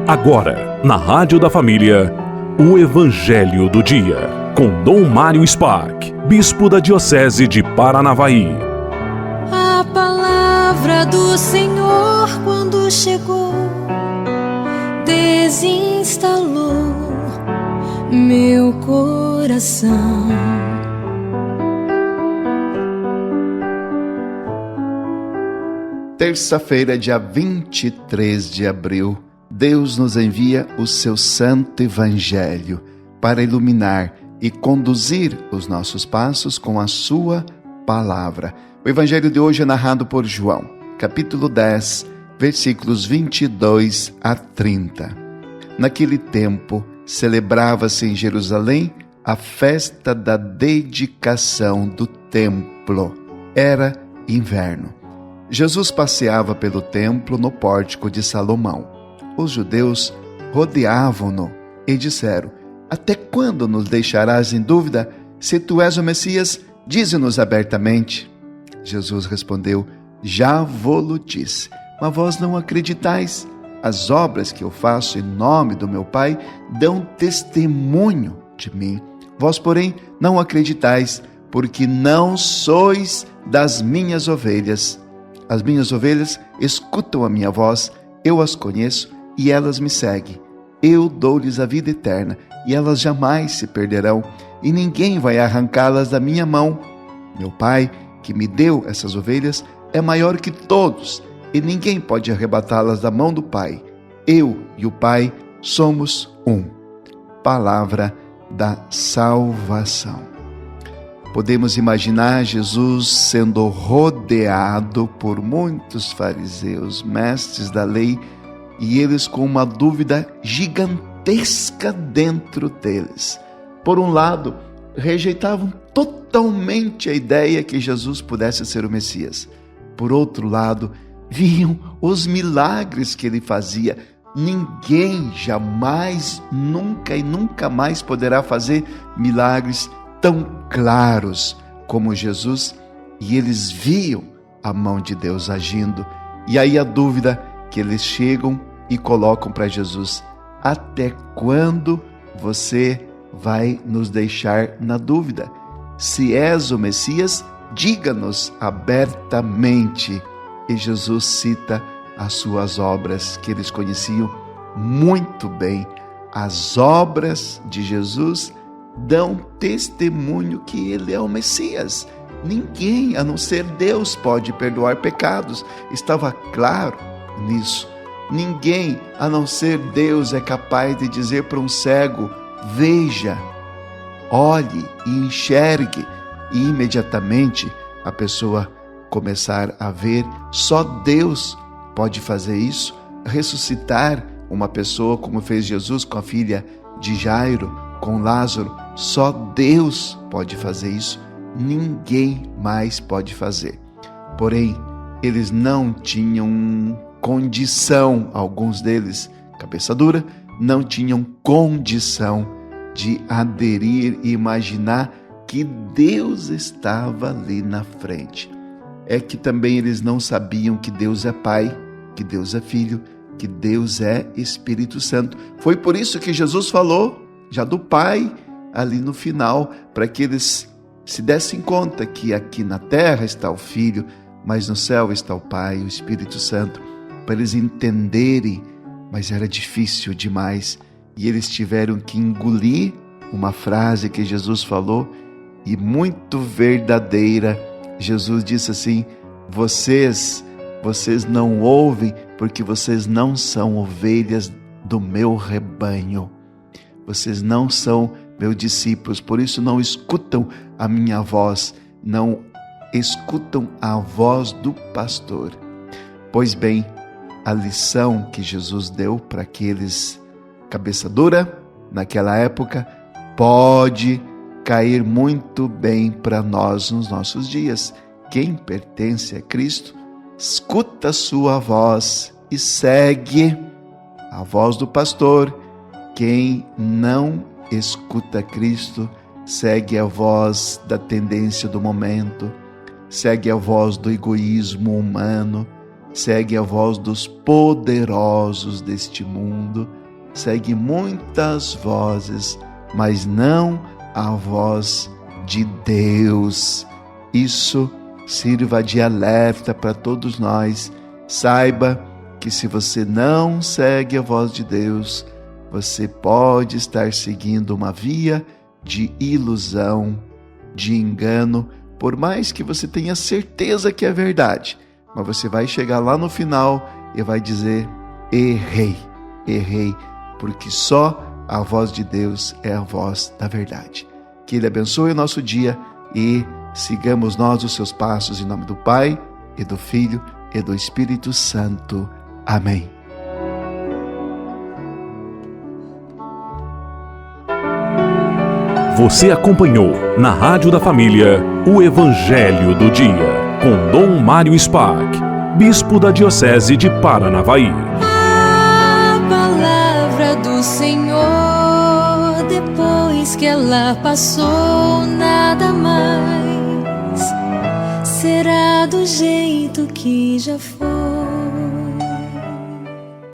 Agora, na Rádio da Família, o Evangelho do Dia, com Dom Mário Spark, Bispo da Diocese de Paranavaí. A palavra do Senhor, quando chegou, desinstalou meu coração. Terça-feira, dia 23 de abril, Deus nos envia o seu Santo Evangelho para iluminar e conduzir os nossos passos com a sua palavra. O Evangelho de hoje é narrado por João, capítulo 10, versículos 22 a 30. Naquele tempo, celebrava-se em Jerusalém a festa da dedicação do templo. Era inverno. Jesus passeava pelo templo no pórtico de Salomão. Os judeus rodeavam-no e disseram: até quando nos deixarás em dúvida? Se tu és o Messias, dize-nos abertamente. Jesus respondeu: já vô-lo disse, mas vós não acreditais. As obras que eu faço em nome do meu Pai dão testemunho de mim. Vós, porém, não acreditais, porque não sois das minhas ovelhas. As minhas ovelhas escutam a minha voz, eu as conheço e elas me seguem. Eu dou-lhes a vida eterna e elas jamais se perderão e ninguém vai arrancá-las da minha mão. Meu Pai, que me deu essas ovelhas, é maior que todos e ninguém pode arrebatá-las da mão do Pai. Eu e o Pai somos um. Palavra da salvação. Podemos imaginar Jesus sendo rodeado por muitos fariseus, mestres da lei, e eles com uma dúvida gigantesca dentro deles. Por um lado, rejeitavam totalmente a ideia que Jesus pudesse ser o Messias. Por outro lado, viam os milagres que ele fazia. Ninguém jamais, nunca e nunca mais poderá fazer milagres tão claros como Jesus, e eles viam a mão de Deus agindo. E aí a dúvida que eles chegam e colocam para Jesus: até quando você vai nos deixar na dúvida? Se és o Messias, diga-nos abertamente. E Jesus cita as suas obras, que eles conheciam muito bem. As obras de Jesus dão testemunho que ele é o Messias. Ninguém, a não ser Deus, pode perdoar pecados. Estava claro nisso. Ninguém, a não ser Deus, é capaz de dizer para um cego: veja, olhe e enxergue, e imediatamente a pessoa começar a ver. Só Deus pode fazer isso, ressuscitar uma pessoa como fez Jesus com a filha de Jairo, com Lázaro. Só Deus pode fazer isso, ninguém mais pode fazer. Porém, eles não tinham condição, alguns deles, cabeça dura, não tinham condição de aderir e imaginar que Deus estava ali na frente. É que também eles não sabiam que Deus é Pai, que Deus é Filho, que Deus é Espírito Santo. Foi por isso que Jesus falou já do Pai ali no final, para que eles se dessem conta que aqui na terra está o Filho, mas no céu está o Pai, o Espírito Santo, para eles entenderem. Mas era difícil demais e eles tiveram que engolir uma frase que Jesus falou, e muito verdadeira. Jesus disse assim: vocês não ouvem porque vocês não são ovelhas do meu rebanho. Vocês não são meus discípulos, por isso não escutam a minha voz, não escutam a voz do pastor. Pois bem, a lição que Jesus deu para aqueles cabeça dura, naquela época, pode cair muito bem para nós nos nossos dias. Quem pertence a Cristo, escuta a sua voz e segue a voz do pastor. Quem não escuta Cristo, segue a voz da tendência do momento, segue a voz do egoísmo humano, segue a voz dos poderosos deste mundo, segue muitas vozes, mas não a voz de Deus. Isso sirva de alerta para todos nós. Saiba que se você não segue a voz de Deus, você pode estar seguindo uma via de ilusão, de engano, por mais que você tenha certeza que é verdade. Mas você vai chegar lá no final e vai dizer: errei, porque só a voz de Deus é a voz da verdade. Que Ele abençoe o nosso dia e sigamos nós os seus passos, em nome do Pai, e do Filho, e do Espírito Santo. Amém. Você acompanhou na Rádio da Família o Evangelho do Dia, com Dom Mário Spark, Bispo da Diocese de Paranavaí. A palavra do Senhor, depois que ela passou, nada mais será do jeito que já foi.